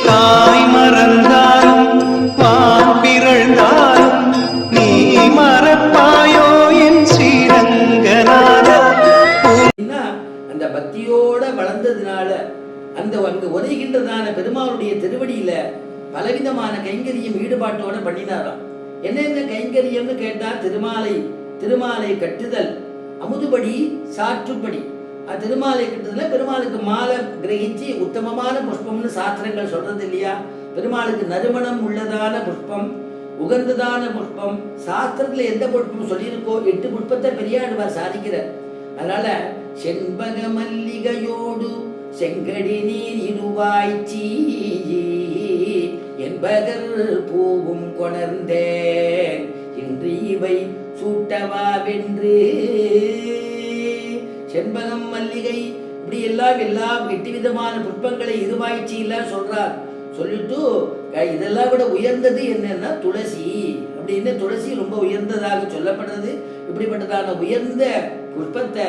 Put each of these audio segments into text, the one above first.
தாய் மறந்தாலும் வான் பிறழ்ந்தாலும் நீ மறப்பாயோ என் ஸ்ரீரங்கநாதா. அந்த பக்தியோட வளர்ந்ததுனால அந்த அங்கு உரைகின்றதான பெருமாளுடைய திருவடியில பலவிதமான கைங்கரியம் ஈடுபாட்டோட பண்ணினாராம். என்னென்ன கைங்கரியம்னு கேட்டா திருமாலை கட்டுதல், அமுதுபடி சாற்றுப்படி. திருமாலை கட்டுதல பெருமாளுக்கு மாலை கிரகிச்சு உத்தமமான புஷ்பம்னு சாஸ்திரங்கள் சொல்றது இல்லையா? பெருமாளுக்கு நறுமணம் உள்ளதான புஷ்பம், உகந்ததான புஷ்பம், சாஸ்திரத்துல எந்த புஷ்பம் சொல்லியிருக்கோ 8 புஷ்பத்தை பெரியாழ்வார் சாதிக்கிறார். அதனால செண்பக மல்லிகையோடு செங்கடி நீர் இருவாய்ச்சி என்பகர் பூவும் கொணர்ந்தேன் இன்று இவை சூட்டவா வென்று. செண்பகம் மல்லிகை இப்படி எல்லாம் 8 விதமான புஷ்பங்களை இருவாய்ச்சி எல்லாம் சொல்றார். சொல்லிட்டு இதெல்லாம் விட உயர்ந்தது என்னன்னா துளசி அப்படின்னு. துளசி ரொம்ப உயர்ந்ததாக சொல்லப்படுறது. இப்படிப்பட்டதான உயர்ந்த புஷ்பத்தை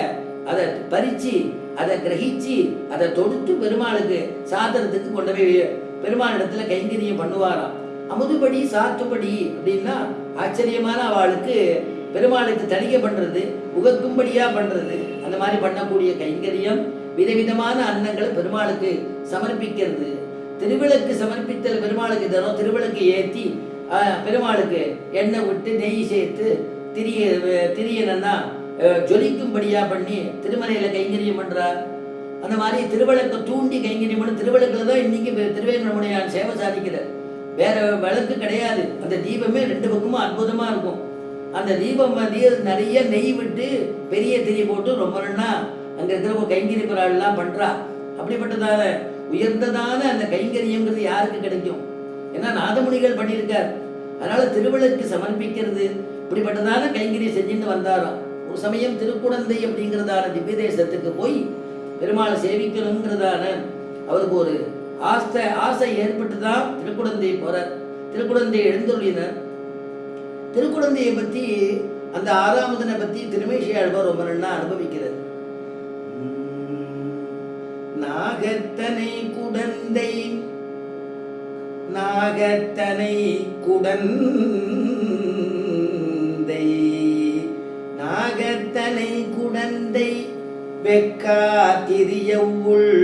அதை பறிச்சு அதை கிரகிச்சு அதை தொடுத்து பெருமாளுக்கு சாதனத்துக்கு கொண்டு போய் பெருமாள் இடத்துல கைங்கரியம் பண்ணுவாராம். அமுதுபடி சாத்துப்படி அப்படின்னா ஆச்சரியமான அவளுக்கு பெருமாளுக்கு தணிகை பண்றது, உகக்கும்படியா பண்றது, அந்த மாதிரி பண்ணக்கூடிய கைங்கரியம். விதவிதமான அன்னங்களை பெருமாளுக்கு சமர்ப்பிக்கிறது. திருவிளக்கு சமர்ப்பித்தல் பெருமாளுக்கு தரும். திருவிளக்கு ஏற்றி பெருமாளுக்கு எண்ணெய் விட்டு நெய் சேர்த்து திரியனா ஜொலிக்கும்படியா பண்ணி திருமலையில கைங்கரியம் பண்றார். அந்த மாதிரி திருவிளக்கை தூண்டி கைங்கரியம் பண்ணி திருவிளக்குல தான் இன்னைக்கு திருவேங்கடமுடையான் சேவை சாதிக்கிறார். வேற விளக்கு கிடையாது. அந்த தீபமே 2 பக்கமும் அற்புதமா இருக்கும். அந்த தீபம் நிறைய நெய் விட்டு பெரிய திரி போட்டு ரொம்ப நாளா அங்க இருக்கிற கைங்கரிய பிராலாம் பண்றா. அப்படிப்பட்டதான உயர்ந்ததான அந்த கைங்கரியங்கிறது யாருக்கு கிடைக்கும்? ஏன்னா நாதமுனிகள் பண்ணியிருக்கார். அதனால திருவிளக்கு சமர்ப்பிக்கிறது இப்படிப்பட்டதான கைங்கரியம் செஞ்சுட்டு வந்தாராம். ஒரு சமயம் திருக்குடந்தை அப்படிங்கிறதான திவ்ய தேசத்துக்கு போய் பெருமாளை சேவிக்கணுங்கிறதான அவருக்கு ஒரு ஆசை ஏற்பட்டுதான் திருக்குடந்தை போறார். திருக்குடந்தை எழுந்துள்ளினர். திருக்குடந்தையை பத்தி அந்த 6ஆம் தினை பத்தி திருமேசியாழ்வார் ரொம்ப நல்லா அனுபவிக்கிறார். நாகத்தனை குடந்தை நாகத்தனை குடந்தை நாகத்தனை குடந்தை வெக்கா திரியவுள்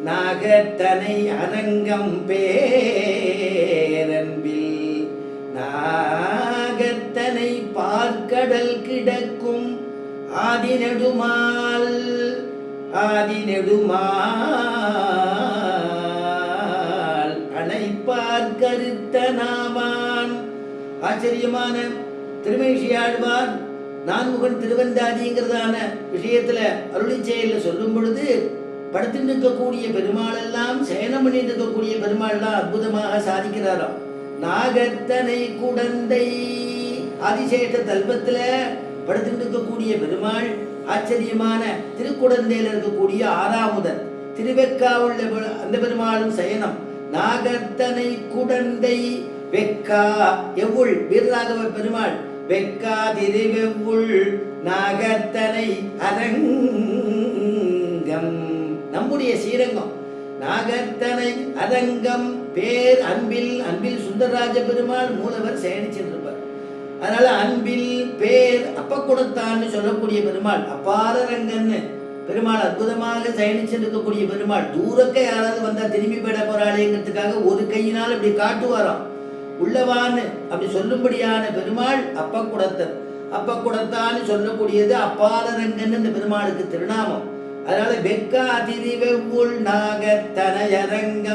நாகத்தனை அரங்கம் பேரன்பில் நாகத்தனை பார்க்கடல் கிடக்கும் ஆதிநெடுமால் அணைப்பார் கருத்த நாமான். ஆச்சரியமான திருமேசியாழ்வார் நான்முகன் திருவந்தாதிங்கிறதான விஷயத்துல அருளி செயல சொல்லும் பொழுது படுத்து நிற்கக்கூடிய பெருமாள் எல்லாம் சயனம் பண்ணி இருக்கக்கூடிய பெருமாள் எல்லாம் அற்புதமாக சாதிக்கிறாராம். நாகத்தனை குடந்தை ஆதிசேஷ தல்பத்துல படுத்து நிற்கக்கூடிய பெருமாள் ஆச்சரியமான திருக்குடந்தையில் இருக்கக்கூடிய 6ஆமுதன் திருவெக்காவுள்ள அந்த பெருமாளும் சயனம். நாகத்தனை குடந்தை வெக்கா எவ்வுள் வீரராகவ பெருமாள் வெக்கா திருவெவ்வுள் நாகத்தனை அரங்கம் நம்முடைய ஸ்ரீரங்கம். நாகத்தனை அரங்கம் பேர் அன்பில் சுந்தரராஜ பெருமாள் மூலவர் சயனிச்சிருப்பார். அதனால அன்பில் பேர் அப்பக்குடத்தான்னு சொல்லக்கூடிய பெருமாள் அப்பாரரங்கன்னு பெருமாள் அற்புதமாக சயனிச்சிருக்கக்கூடிய பெருமாள். தூரக்க யாராவது வந்தா திரும்பி போயிட போறாளேங்கிறதுக்காக ஒரு கையினால் இப்படி காட்டுவாராம். உள்ளவான்னு அப்படி சொல்லும்படியான பெருமாள் அப்பக்குடத்தான்னு சொல்லக்கூடியது அப்பாரரங்கன்னு இந்த பெருமாளுக்கு திருநாமம். அதனால வெக்கா திரிவெவ்வுள் நாகத்தனை அரங்கம்